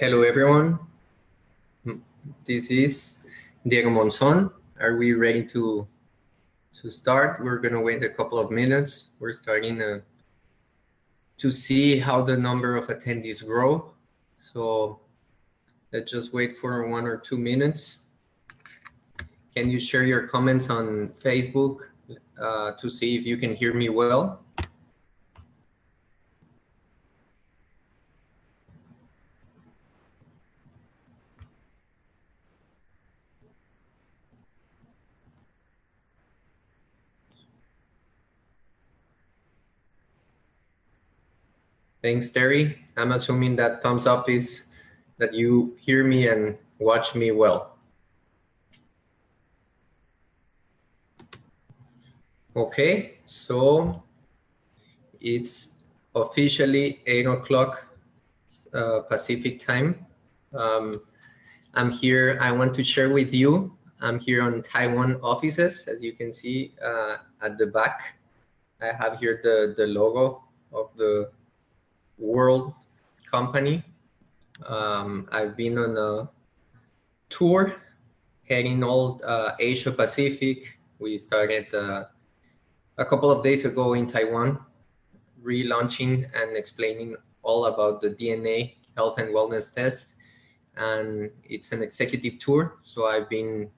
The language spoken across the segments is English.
Hello, everyone. This is Diego Monzon. Are we ready to start? We're going to wait a couple of minutes. We're starting to see how the number of attendees grow. So let's just wait for 1 or 2 minutes. Can you share your comments on Facebook to see if you can hear me well? Thanks, Terry. I'm assuming that thumbs up is that you hear me and watch me well. Okay, so it's officially 8 o'clock Pacific time. I'm here. I want to share with you. I'm here on Taiwan offices, as you can see at the back. I have here the logo of the World company. I've been on a tour heading all Asia Pacific. We started a couple of days ago in Taiwan, relaunching and explaining all about the DNA health and wellness test. And it's an executive tour. So I've been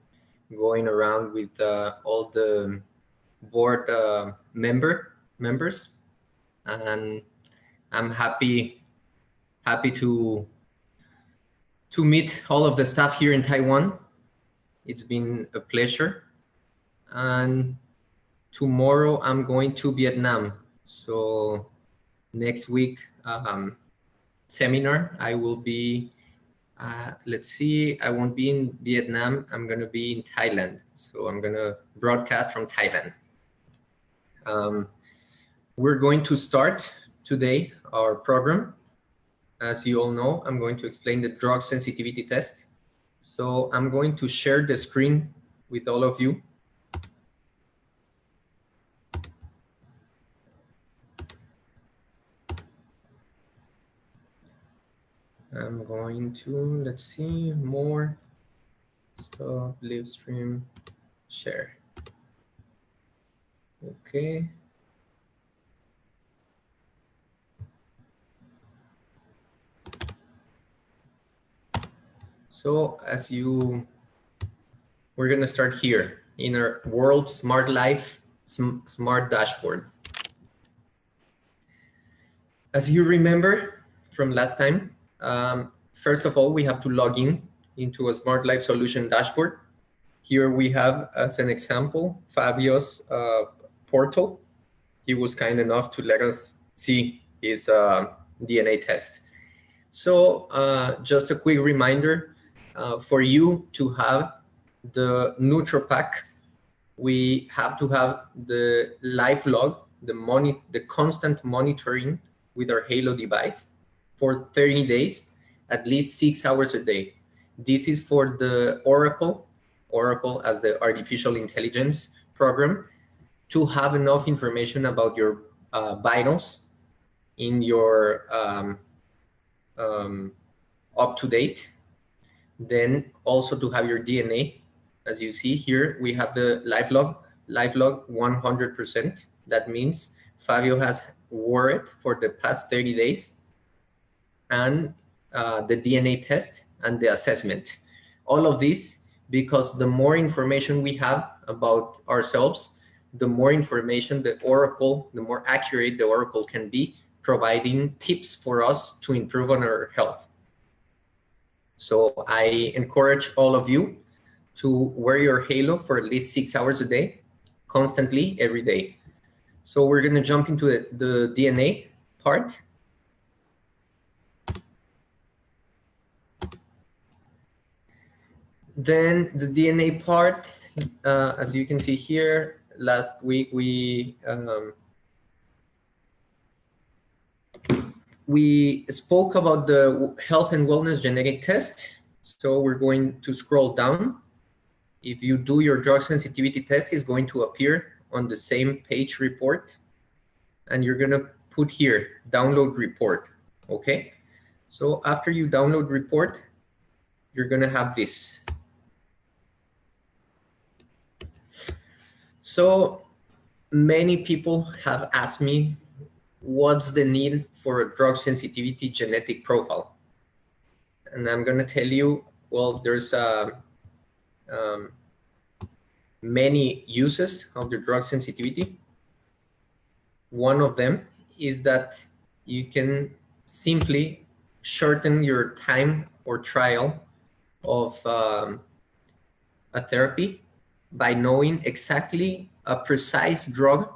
going around with all the board members, and I'm happy to meet all of the staff here in Taiwan. It's been a pleasure. And tomorrow I'm going to Vietnam. So next week seminar, I will be, let's see, I won't be in Vietnam. I'm going to be in Thailand. So I'm going to broadcast from Thailand. We're going to start today our program. As you all know, I'm going to explain the drug sensitivity test. So I'm going to share the screen with all of you. I'm going to, let's see, more, stop, live stream, share. Okay. So we're gonna start here in our World Smart Life Smart Dashboard. As you remember from last time, first of all, we have to log into a Smart Life Solution dashboard. Here we have, as an example, Fabio's portal. He was kind enough to let us see his DNA test. So just a quick reminder, for you to have the NutroPack, we have to have the live log, the constant monitoring with our Halo device for 30 days, at least 6 hours a day. This is for the Oracle as the artificial intelligence program, to have enough information about your vitals in your up to date. Then also to have your DNA. As you see here, we have the live log 100%. That means Fabio has wore it for the past 30 days. And the DNA test and the assessment. All of this because the more information we have about ourselves, the more information the more accurate the Oracle can be, providing tips for us to improve on our health. So I encourage all of you to wear your Halo for at least 6 hours a day, constantly, every day. So we're going to jump into the DNA part. Then the DNA part, as you can see here, last week we spoke about the health and wellness genetic test. So we're going to scroll down. If you do your drug sensitivity test, it's going to appear on the same page report. And you're going to put here, download report. Okay. So after you download report, you're gonna have this. So many people have asked me, what's the need for a drug sensitivity genetic profile? And I'm gonna tell you, well, there's many uses of the drug sensitivity. One of them is that you can simply shorten your time or trial of a therapy by knowing exactly a precise drug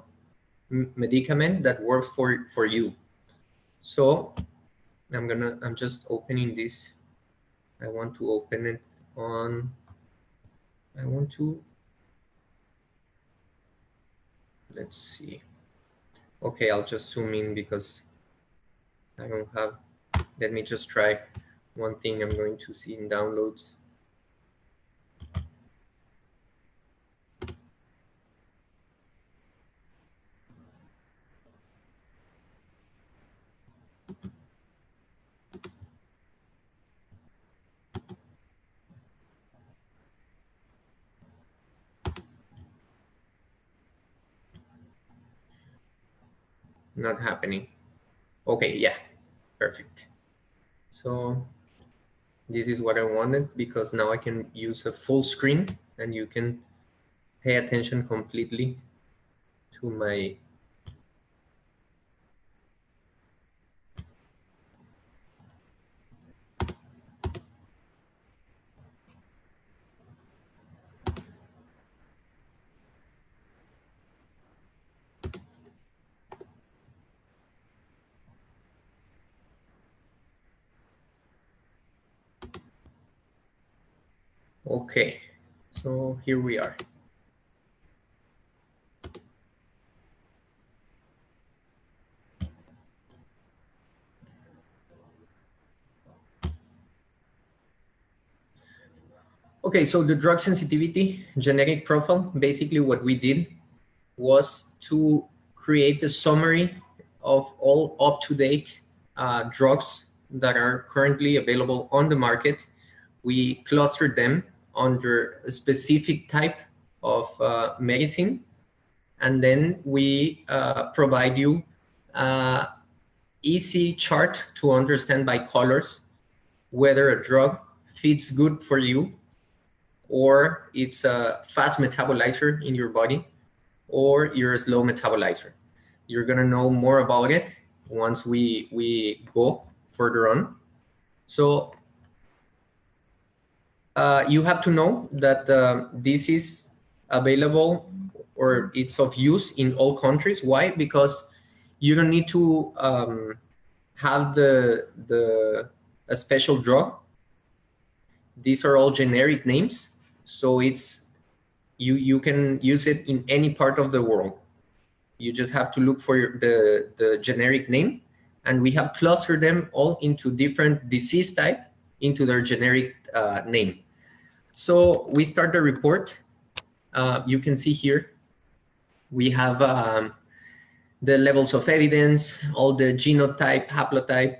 medicament that works for you. So I'm just opening this. I want to open it on, let's see. Okay, I'll just zoom in because I don't have, let me just try one thing I'm going to see in downloads. Not happening. Okay, yeah, perfect. So this is what I wanted, because now I can use a full screen and you can pay attention completely to my. Okay, so here we are. Okay, so the drug sensitivity genetic profile, basically what we did was to create a summary of all up-to-date drugs that are currently available on the market. We clustered them under a specific type of medicine, and then we provide you an easy chart to understand by colors whether a drug fits good for you, or it's a fast metabolizer in your body, or you're a slow metabolizer. You're gonna know more about it once we go further on. So you have to know that this is available, or it's of use in all countries. Why? Because you don't need to have a special drug. These are all generic names, so it's you can use it in any part of the world. You just have to look for the generic name, and we have clustered them all into different disease type into their generic name. So we start the report. You can see here we have the levels of evidence, all the genotype, haplotype.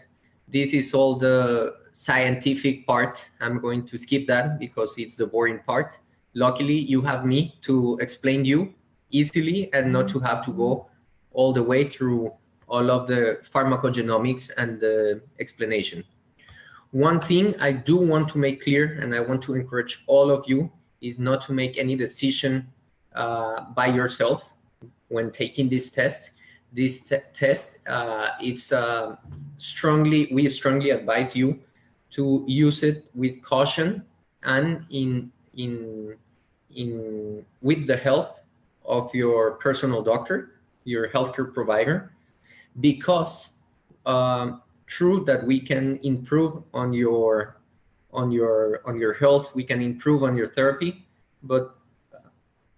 This is all the scientific part. I'm going to skip that because it's the boring part. Luckily, you have me to explain you easily and not to have to go all the way through all of the pharmacogenomics and the explanation. One thing I do want to make clear, and I want to encourage all of you, is not to make any decision by yourself when taking this test. This test, it's we strongly advise you to use it with caution and with the help of your personal doctor, your healthcare provider, because true that we can improve on your health, we can improve on your therapy, but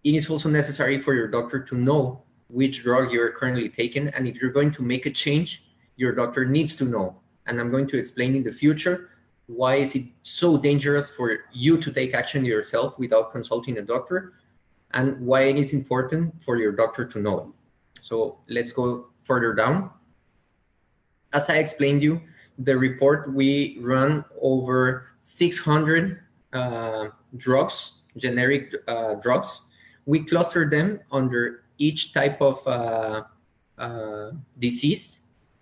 it is also necessary for your doctor to know which drug you're currently taking, and if you're going to make a change, your doctor needs to know. And I'm going to explain in the future why is it so dangerous for you to take action yourself without consulting a doctor, and why it is important for your doctor to know. So let's go further down. As I explained you, the report, we run over 600 drugs, generic drugs. We cluster them under each type of disease.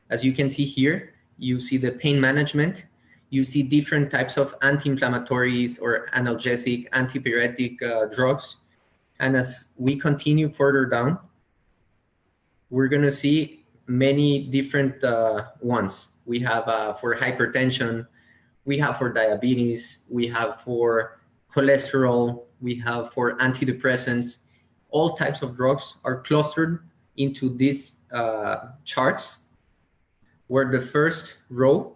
As you can see here, you see the pain management. You see different types of anti-inflammatories or analgesic, antipyretic drugs. And as we continue further down, we're going to see many different ones. We have for hypertension, we have for diabetes, we have for cholesterol, we have for antidepressants. All types of drugs are clustered into these charts, where the first row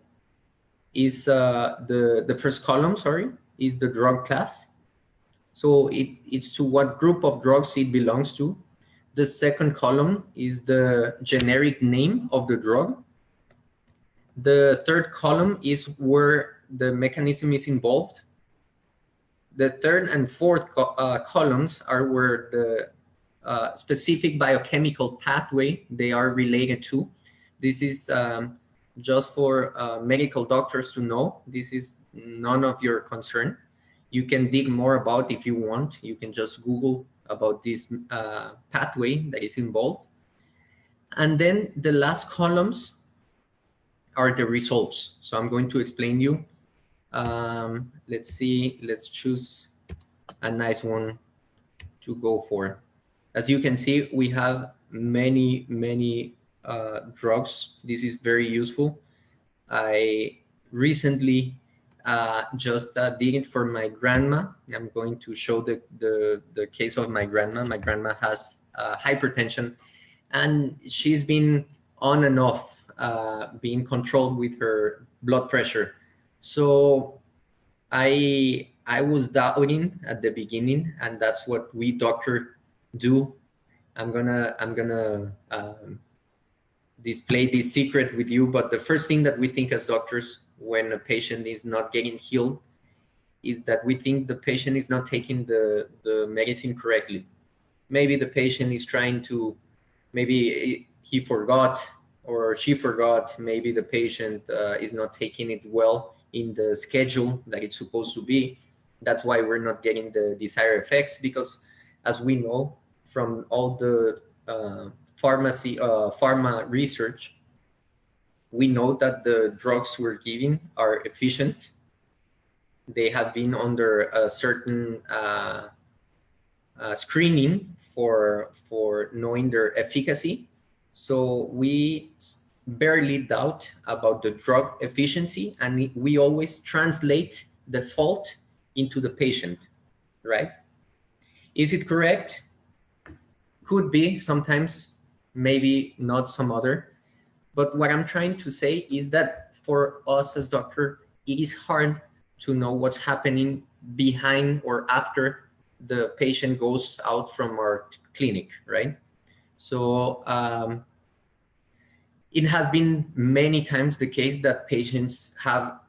is the first column, sorry, is the drug class. So it's to what group of drugs it belongs to. The second column is the generic name of the drug. The third column is where the mechanism is involved. The third and fourth columns are where the specific biochemical pathway they are related to. This is just for medical doctors to know. This is none of your concern. You can dig more about if you want. You can just Google about this pathway that is involved. And then the last columns are the results. So I'm going to explain you. Let's see, let's choose a nice one to go for. As you can see, we have many drugs. This is very useful. I recently just did it for my grandma. I'm going to show the case of my grandma. My grandma has hypertension, and she's been on and off being controlled with her blood pressure. So I was doubting at the beginning, and that's what we doctor do. I'm gonna display this secret with you, but the first thing that we think as doctors when a patient is not getting healed is that we think the patient is not taking the medicine correctly. Maybe the patient is trying to, maybe he forgot or she forgot, maybe the patient is not taking it well in the schedule that it's supposed to be. That's why we're not getting the desired effects, because as we know from all the pharma research, we know that the drugs we're giving are efficient. They have been under a certain screening for knowing their efficacy. So we barely doubt about the drug efficiency, and we always translate the fault into the patient, right? Is it correct? Could be sometimes, maybe not some other. But what I'm trying to say is that for us as doctor, it is hard to know what's happening behind or after the patient goes out from our clinic, right? So it has been many times the case that patients have,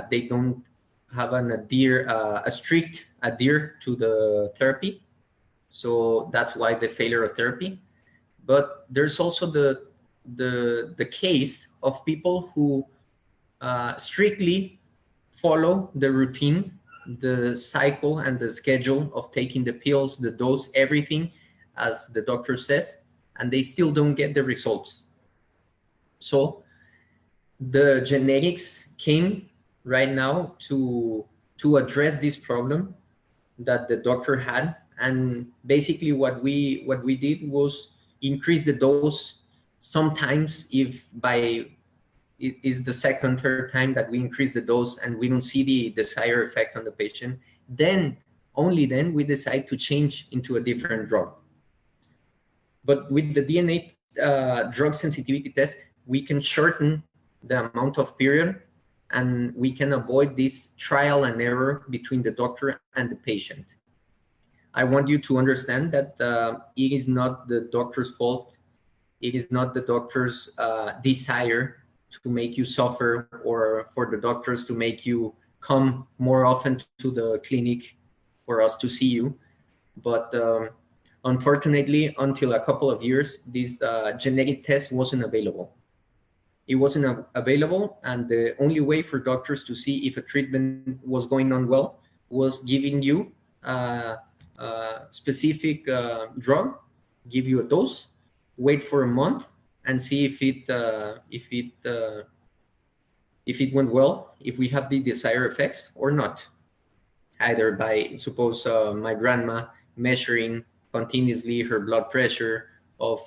they don't have a strict adhere to the therapy. So that's why the failure of therapy. But there's also the case of people who strictly follow the routine, the cycle and the schedule of taking the pills, the dose, everything as the doctor says, and they still don't get the results. So the genetics came right now to address this problem that the doctor had. And basically what we did was increase the dose. Sometimes if is the second, third time that we increase the dose and we don't see the desired effect on the patient, then only then we decide to change into a different drug. But with the DNA drug sensitivity test, we can shorten the amount of period, and we can avoid this trial and error between the doctor and the patient. I want you to understand that it is not the doctor's fault. It is not the doctor's desire to make you suffer, or for the doctors to make you come more often to the clinic for us to see you. But unfortunately, until a couple of years, this genetic test wasn't available. it wasn't available, and the only way for doctors to see if a treatment was going on well was giving you a specific drug, give you a dose, wait for a month, and see if it went well, if we have the desired effects or not. Either by, suppose my grandma measuring continuously her blood pressure, of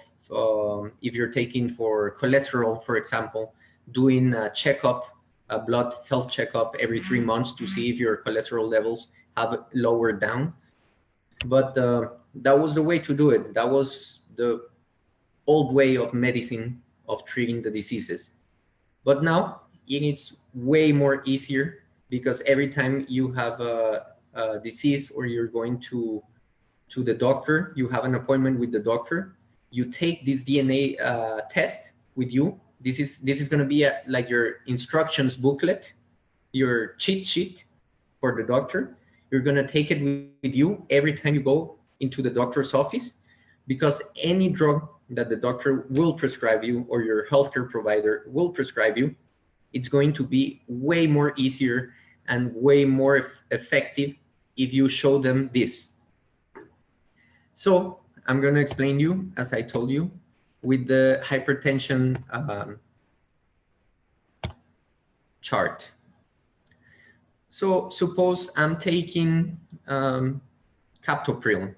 if you're taking for cholesterol, for example, doing a checkup, a blood health checkup every 3 months to see if your cholesterol levels have lowered down. But that was the way to do it. That was the old way of medicine, of treating the diseases. But now it's way more easier, because every time you have a disease or you're going to the doctor, you have an appointment with the doctor, you take this DNA test with you. This is going to be like your instructions booklet, your cheat sheet for the doctor. You're going to take it with you every time you go into the doctor's office, because any drug that the doctor will prescribe you or your healthcare provider will prescribe you, it's going to be way more easier and way more effective if you show them this. So I'm going to explain you, as I told you, with the hypertension chart. So suppose I'm taking captopril.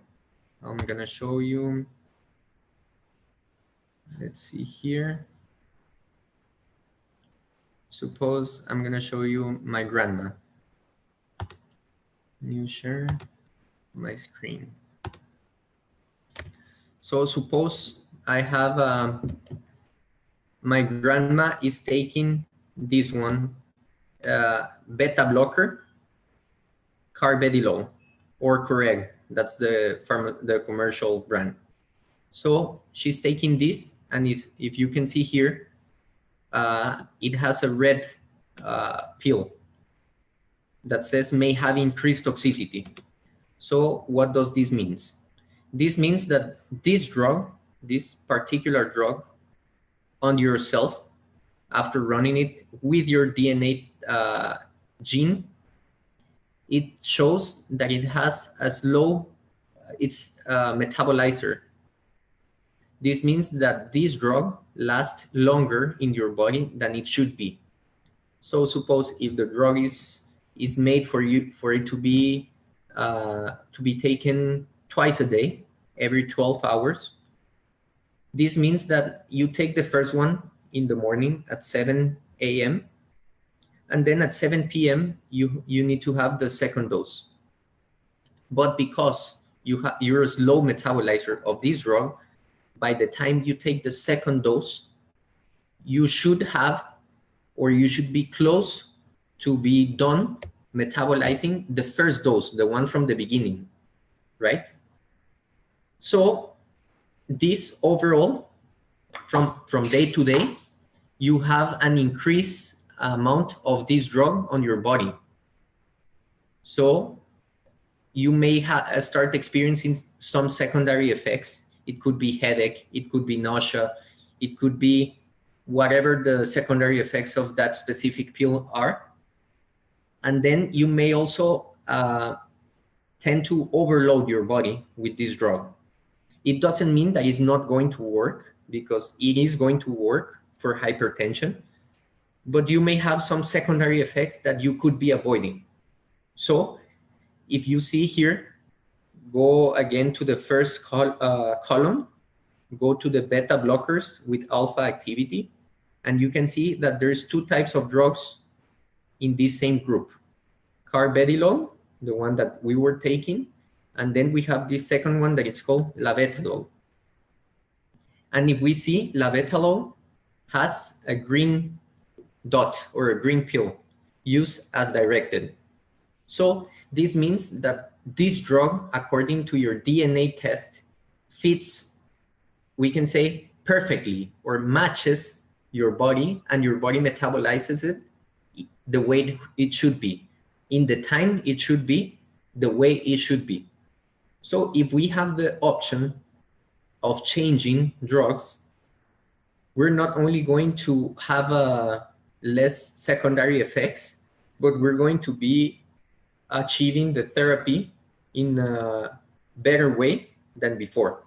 I'm going to show you. Let's see here. Suppose I'm going to show you my grandma. New share my screen. So suppose I have my grandma is taking this one, beta blocker, carbedilol, or Correg. That's the commercial brand. So she's taking this, and if you can see here, it has a red pill that says may have increased toxicity. So what does this mean? This means that this drug, this particular drug, on yourself, after running it with your DNA gene, it shows that it has a slow, it's a metabolizer. This means that this drug lasts longer in your body than it should be. So suppose if the drug is made for it to be taken twice a day, every 12 hours. This means that you take the first one in the morning at 7 a.m. and then at 7 p.m. you need to have the second dose. But because you're a slow metabolizer of this drug, by the time you take the second dose, you should have, or you should be close to be done metabolizing the first dose, the one from the beginning, right? So this overall, from day to day, you have an increased amount of this drug on your body. So you may start experiencing some secondary effects. It could be headache, it could be nausea, it could be whatever the secondary effects of that specific pill are. And then you may also tend to overload your body with this drug. It doesn't mean that it's not going to work, because it is going to work for hypertension, but you may have some secondary effects that you could be avoiding. So if you see here, go again to the first column, go to the beta blockers with alpha activity, and you can see that there's two types of drugs in this same group. Carbedilol, the one that we were taking, and then we have this second one that it's called labetalol. And if we see, labetalol has a green dot or a green pill, used as directed. So this means that this drug, according to your DNA test, fits, we can say, perfectly, or matches your body, and your body metabolizes it the way it should be, in the time it should be, the way it should be. So if we have the option of changing drugs, we're not only going to have less secondary effects, but we're going to be achieving the therapy in a better way than before.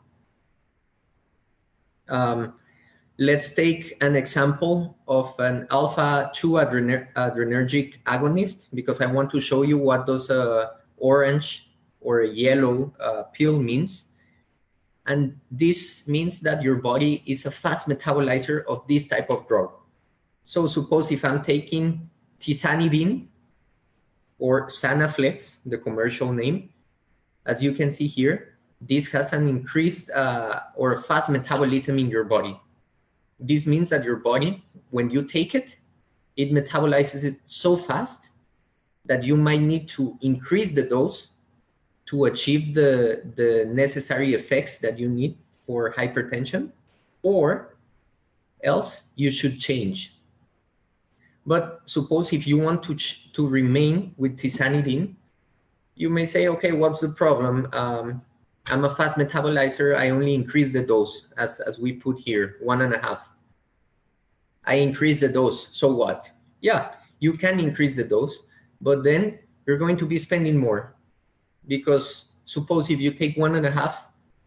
Let's take an example of an alpha-2 adrenergic agonist, because I want to show you what does a orange or a yellow pill means. And this means that your body is a fast metabolizer of this type of drug. So suppose if I'm taking tizanidine or Sanaflex, the commercial name, as you can see here, this has an increased or a fast metabolism in your body. This means that your body, when you take it, it metabolizes it so fast that you might need to increase the dose to achieve the necessary effects that you need for hypertension, or else you should change. But suppose if you want to remain with tizanidine, you may say, okay, what's the problem? I'm a fast metabolizer. I only increase the dose, as we put here, 1.5. I increase the dose, so what? Yeah, you can increase the dose, but then you're going to be spending more, because suppose if you take 1.5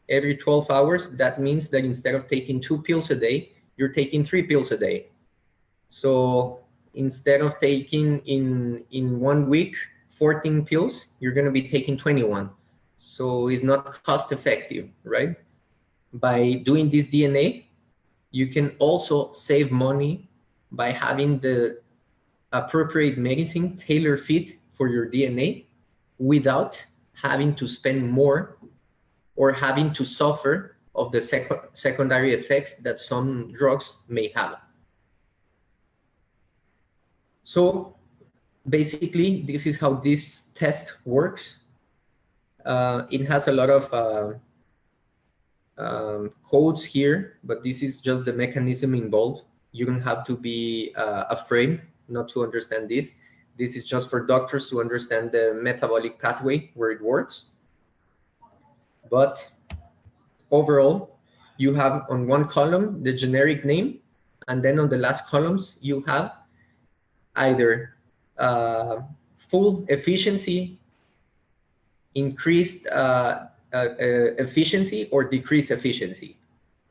every 12 hours, that means that instead of taking 2 pills a day, you're taking 3 pills a day. So instead of taking in 1 week 14 pills, you're going to be taking 21. So it's not cost effective, right? By doing this DNA, you can also save money by having the appropriate medicine tailor fit for your DNA without having to spend more or having to suffer of the secondary effects that some drugs may have. So basically, this is how this test works. It has a lot of codes here, but this is just the mechanism involved. You don't have to be afraid not to understand this. This is just for doctors to understand the metabolic pathway where it works. But overall, you have on one column the generic name, and then on the last columns you have either full efficiency, increased efficiency, or decreased efficiency.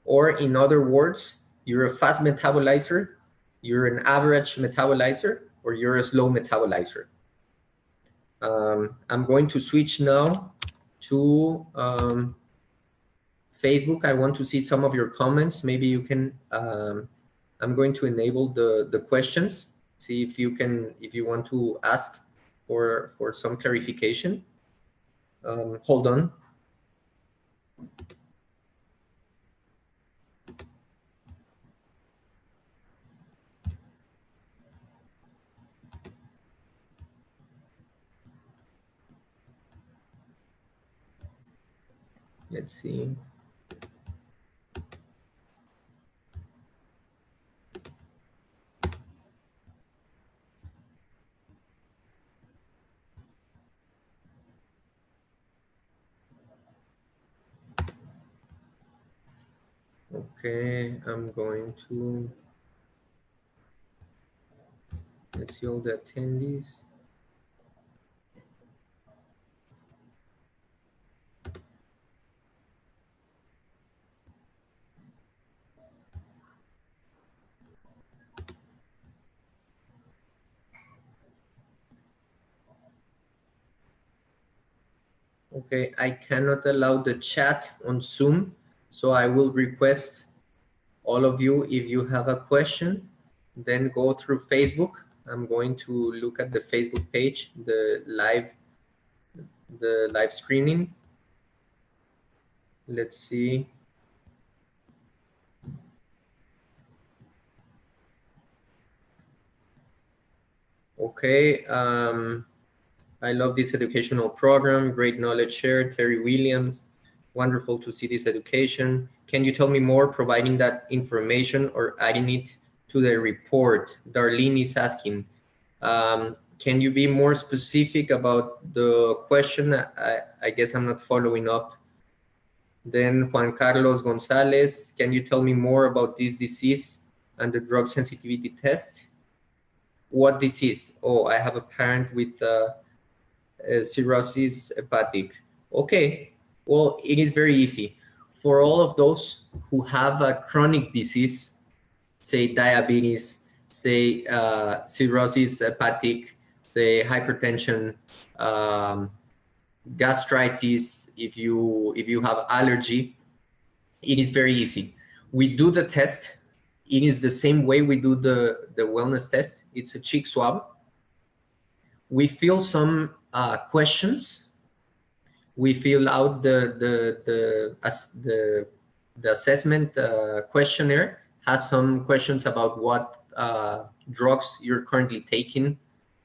Or in other words, you're a fast metabolizer, you're an average metabolizer, or you're a slow metabolizer. I'm going to switch now to Facebook. I want to see some of your comments. Maybe you can, I'm going to enable the questions. See if you can, if you want to ask for some clarification. Hold on. Let's see. Okay, I'm going to, let's see all the attendees. Okay, I cannot allow the chat on Zoom, so I will request all of you, if you have a question, then go through Facebook. I'm going to look at the Facebook page, the live screening. Let's see. Okay, I love this educational program. Great knowledge shared. Terry Williams, wonderful to see this education. Can you tell me more, providing that information or adding it to the report? Darlene is asking. Can you be more specific about the question? I guess I'm not following up. Then Juan Carlos Gonzalez, can you tell me more about this disease and the drug sensitivity test. What disease? Oh, I have a parent with cirrhosis hepatic. Okay, well, it is very easy. For all of those who have a chronic disease, say diabetes, say cirrhosis hepatic, say hypertension, gastritis, if you have allergy, it is very easy. We do the test. It is the same way we do the wellness test. It's a cheek swab. We fill some questions. We fill out the assessment questionnaire. Has some questions about what drugs you're currently taking,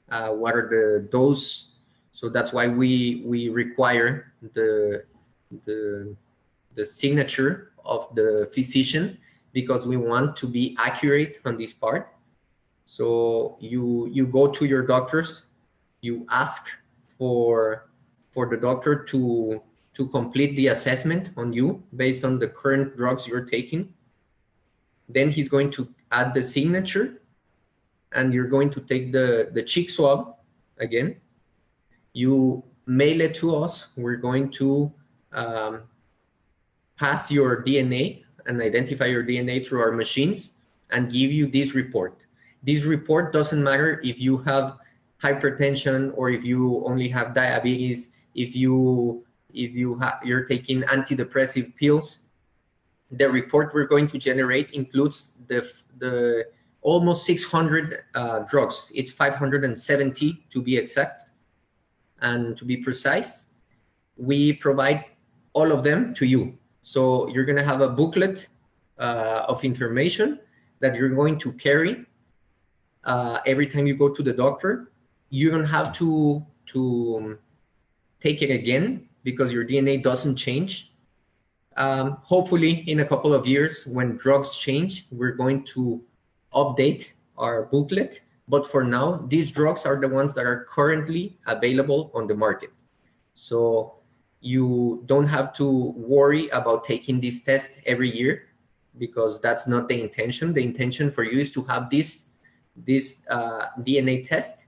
what are the dose. So that's why we require the signature of the physician, because we want to be accurate on this part. So you go to your doctors, you ask for the doctor to complete the assessment on you based on the current drugs you're taking. Then he's going to add the signature, and you're going to take the cheek swab again. You mail it to us. We're going to pass your DNA and identify your DNA through our machines and give you this report. This report doesn't matter if you have hypertension or if you only have diabetes, if you're taking antidepressive pills. The report we're going to generate includes the almost 600 drugs. It's 570 to be exact, and to be precise. We provide all of them to you. So you're going to have a booklet of information that you're going to carry every time you go to the doctor. You don't have to take it again because your DNA doesn't change. Hopefully in a couple of years, when drugs change, we're going to update our booklet. But for now, these drugs are the ones that are currently available on the market. So you don't have to worry about taking this test every year, because that's not the intention. The intention for you is to have this DNA test.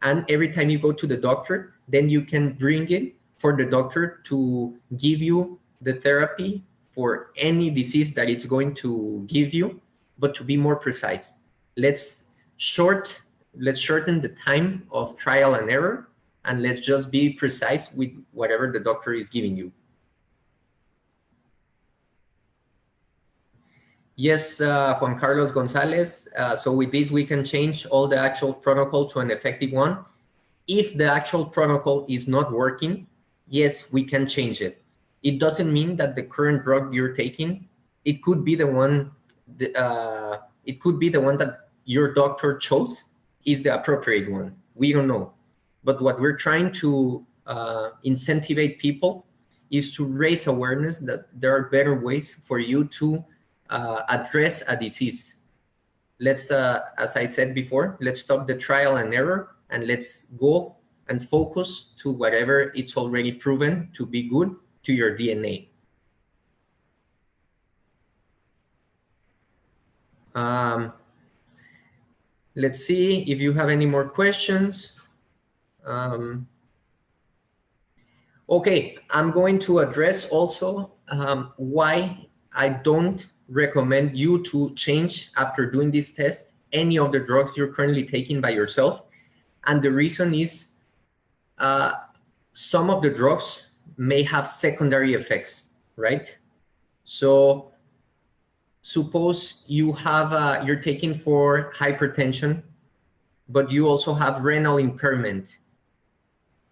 And every time you go to the doctor, then you can bring it for the doctor to give you the therapy for any disease that it's going to give you. But to be more precise, let's shorten the time of trial and error, and let's just be precise with whatever the doctor is giving you. Yes, Juan Carlos Gonzalez. So with this, we can change all the actual protocol to an effective one. If the actual protocol is not working, yes, we can change it. It doesn't mean that the current drug you're taking, it could be the one that your doctor chose is the appropriate one. We don't know. But what we're trying to incentivize people is to raise awareness that there are better ways for you to address a disease. Let's, as I said before, let's stop the trial and error, and let's go and focus to whatever it's already proven to be good to your DNA. Let's see if you have any more questions. Okay, I'm going to address also why I don't recommend you to change after doing this test any of the drugs you're currently taking by yourself. And the reason is some of the drugs may have secondary effects, right? So suppose you have you're taking for hypertension, but you also have renal impairment,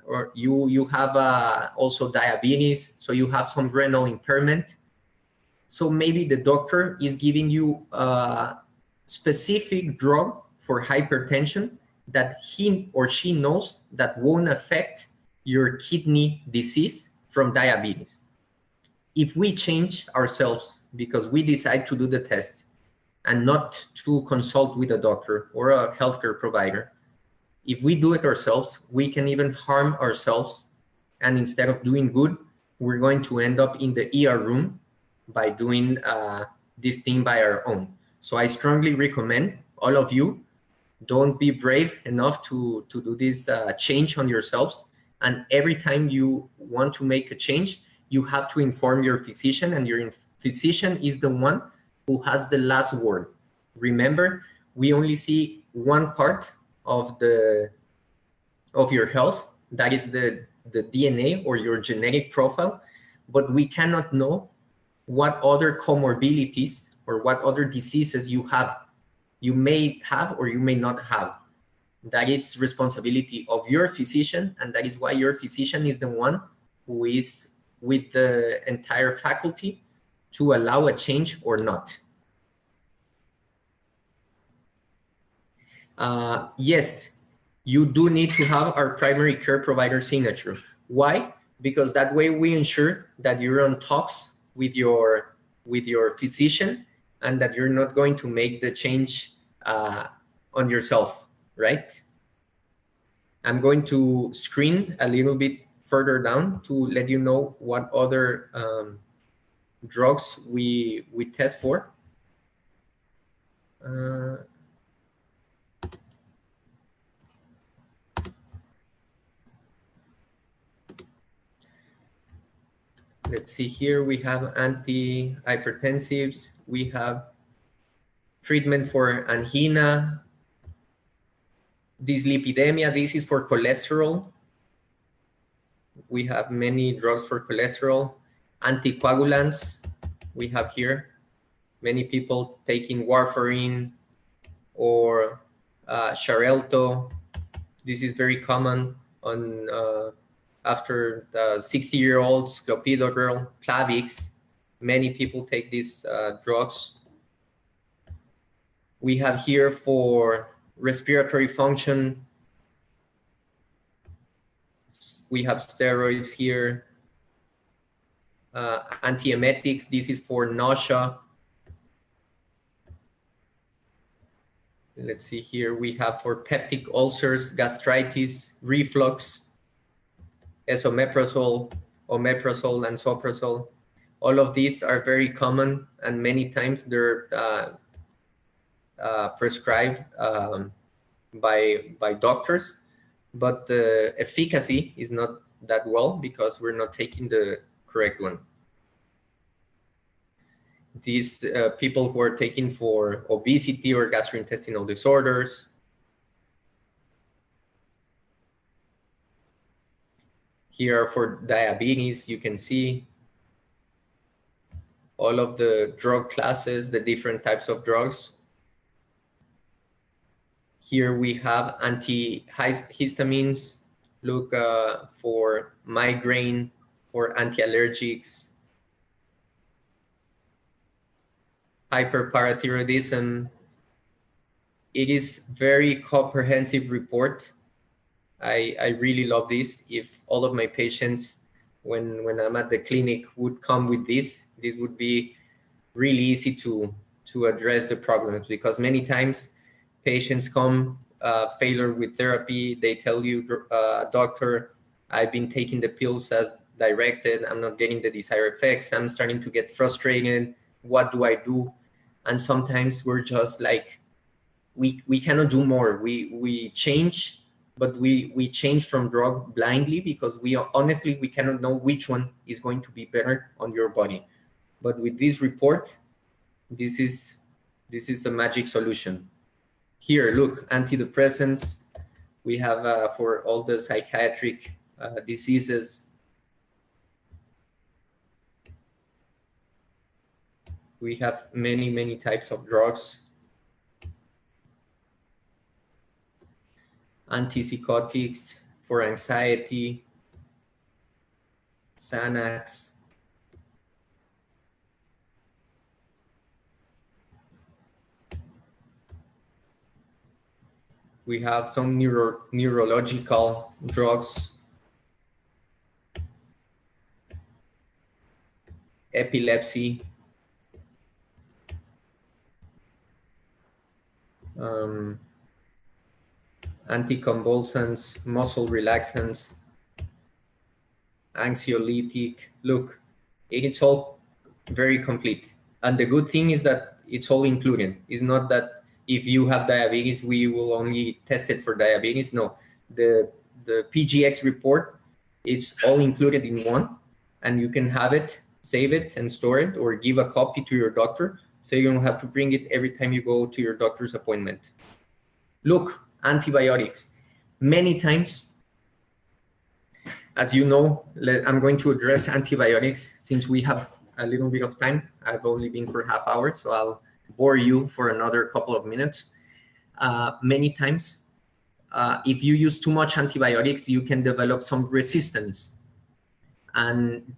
or you have also diabetes, so you have some renal impairment. So maybe the doctor is giving you a specific drug for hypertension that he or she knows that won't affect your kidney disease from diabetes. If we change ourselves because we decide to do the test and not to consult with a doctor or a healthcare provider, if we do it ourselves, we can even harm ourselves. And instead of doing good, we're going to end up in the ER room by doing this thing by our own. So I strongly recommend all of you, don't be brave enough to do this change on yourselves. And every time you want to make a change, you have to inform your physician, and your physician is the one who has the last word. Remember, we only see one part of your health, that is the DNA or your genetic profile, but we cannot know what other comorbidities or what other diseases you may have or you may not have. That is responsibility of your physician, and that is why your physician is the one who is with the entire faculty to allow a change or not. Yes, you do need to have our primary care provider signature. Why? Because that way we ensure that you're on talks with your physician, and that you're not going to make the change on yourself, right? I'm going to screen a little bit further down to let you know what other drugs we test for. Let's see here, we have antihypertensives, we have treatment for angina, dyslipidemia, this is for cholesterol. We have many drugs for cholesterol. Anticoagulants, we have here many people taking warfarin or Xarelto. This is very common on after the 60-year-olds, clopidogrel, Plavix. Many people take these drugs. We have here for respiratory function, we have steroids here. Antiemetics, this is for nausea. Let's see here, we have for peptic ulcers, gastritis, reflux, esomeprazole, omeprazole, and lansoprazole. All of these are very common, and many times they're prescribed by doctors, but the efficacy is not that well because we're not taking the correct one. These people who are taking for obesity or gastrointestinal disorders. Here are for diabetes. You can see all of the drug classes, the different types of drugs. Here we have antihistamines. Look for migraine, for antiallergics, hyperparathyroidism. It is very comprehensive report. I really love this. If all of my patients, when I'm at the clinic, would come with this would be really easy to address the problems, because many times patients come failure with therapy. They tell you, doctor, I've been taking the pills as directed. I'm not getting the desired effects. I'm starting to get frustrated. What do I do? And sometimes we're just like, we cannot do more. We change, but we change from drug blindly because we cannot know which one is going to be better on your body. But with this report, this is a magic solution. Here, look, antidepressants. We have for all the psychiatric diseases. We have many types of drugs. Antipsychotics for anxiety, Xanax. We have some neurological drugs, epilepsy, anticonvulsants, muscle relaxants, anxiolytic. Look, it's all very complete. And the good thing is that it's all included. It's not that if you have diabetes, we will only test it for diabetes. No, the PGX report, it's all included in one, and you can have it, save it and store it, or give a copy to your doctor so you don't have to bring it every time you go to your doctor's appointment. Look, antibiotics. Many times, as you know, I'm going to address antibiotics since we have a little bit of time. I've only been for half hour, so I'll bore you for another couple of minutes. Many times, if you use too much antibiotics, you can develop some resistance. And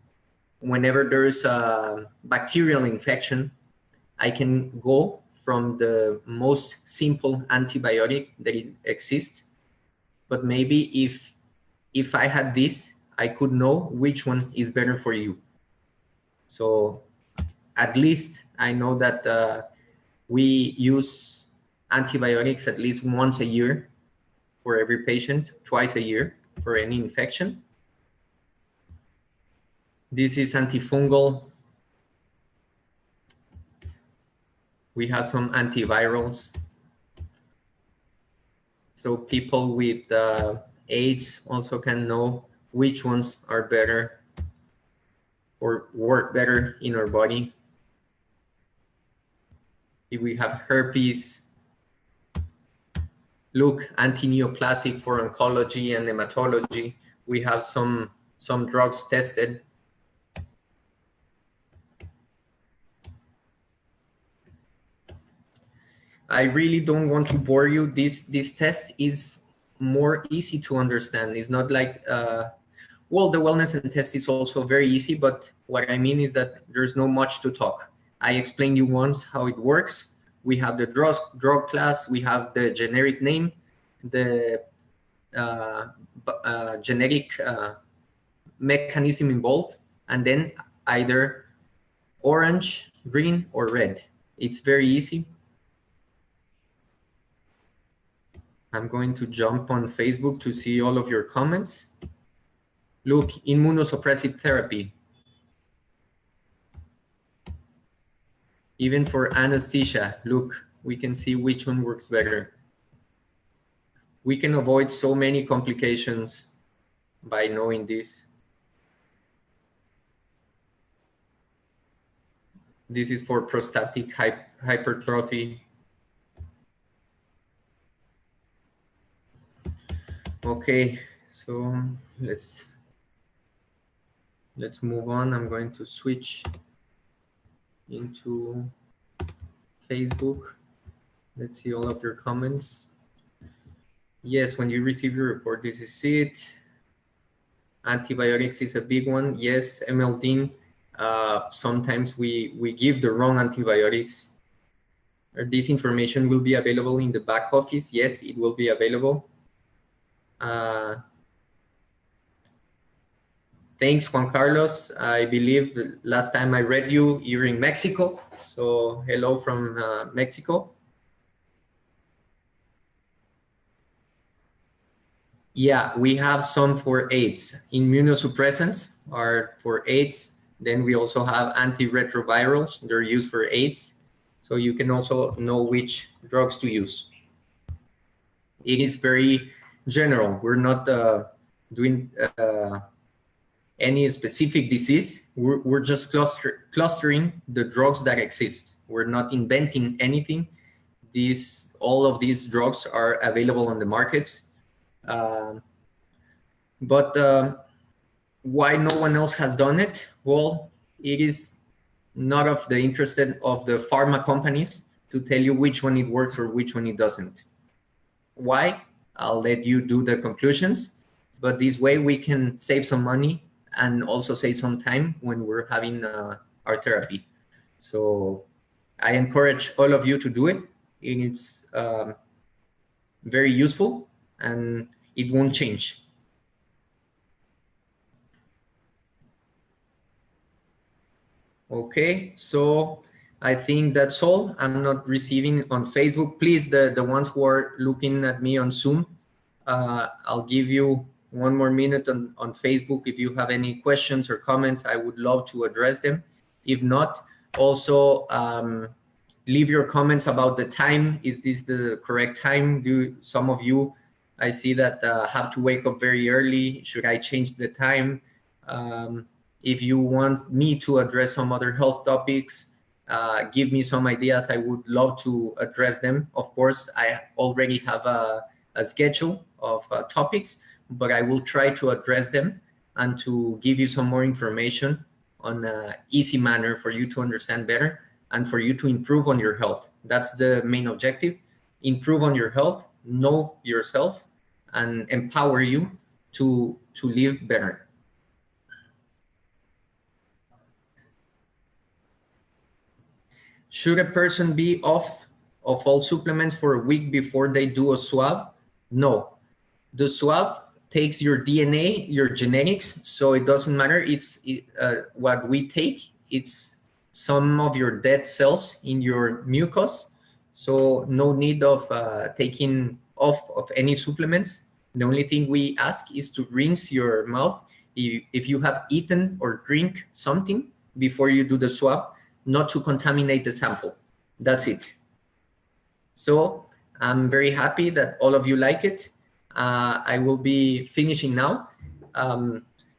whenever there's a bacterial infection, I can go from the most simple antibiotic that exists, but maybe if I had this, I could know which one is better for you. So at least I know that we use antibiotics at least once a year for every patient, twice a year for any infection. This is antifungal. We have some antivirals. So people with AIDS also can know which ones are better or work better in our body. If we have herpes, look, anti-neoplastic for oncology and hematology. We have some drugs tested. I really don't want to bore you. This test is more easy to understand. It's not like, well, the wellness and test is also very easy, but what I mean is that there's no much to talk. I explained you once how it works. We have the drug class, we have the generic name, the genetic mechanism involved, and then either orange, green, or red. It's very easy. I'm going to jump on Facebook to see all of your comments. Look, immunosuppressive therapy. Even for anesthesia, look, we can see which one works better. We can avoid so many complications by knowing this. This is for prostatic hypertrophy. Okay, so let's move on. I'm going to switch into Facebook. Let's see all of your comments. Yes, when you receive your report, this is it. Antibiotics is a big one. Yes, MLD. Sometimes we give the wrong antibiotics. This information will be available in the back office. Yes, it will be available. Thanks, Juan Carlos. I believe the last time I read you, you're in Mexico. So hello from Mexico. Yeah, we have some for AIDS. Immunosuppressants are for AIDS. Then we also have antiretrovirals. They're used for AIDS. So you can also know which drugs to use. It is very general. We're not doing any specific disease. We're just clustering the drugs that exist. We're not inventing anything. All of these drugs are available on the markets. But why no one else has done it? Well, it is not of the interest of the pharma companies to tell you which one it works or which one it doesn't. Why? I'll let you do the conclusions, but this way we can save some money and also save some time when we're having our therapy. So I encourage all of you to do it. It's very useful and it won't change. Okay, so I think that's all. I'm not receiving on Facebook. Please, the ones who are looking at me on Zoom, I'll give you one more minute on Facebook. If you have any questions or comments, I would love to address them. If not, also leave your comments about the time. Is this the correct time? Do some of you, I see that have to wake up very early. Should I change the time? If you want me to address some other health topics, give me some ideas. I would love to address them. Of course, I already have a schedule of topics, but I will try to address them and to give you some more information on an easy manner for you to understand better and for you to improve on your health. That's the main objective. Improve on your health, know yourself, and empower you to live better. Should a person be off of all supplements for a week before they do a swab? No. The swab takes your DNA, your genetics, so it doesn't matter. It's what we take. It's some of your dead cells in your mucus, so no need of taking off of any supplements. The only thing we ask is to rinse your mouth if you have eaten or drink something before you do the swab, not to contaminate the sample. That's it. So I'm very happy that all of you like it. I will be finishing now.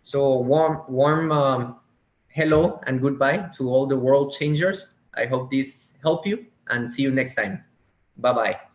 So warm hello and goodbye to all the world changers. I hope this helped you, and see you next time. Bye-bye.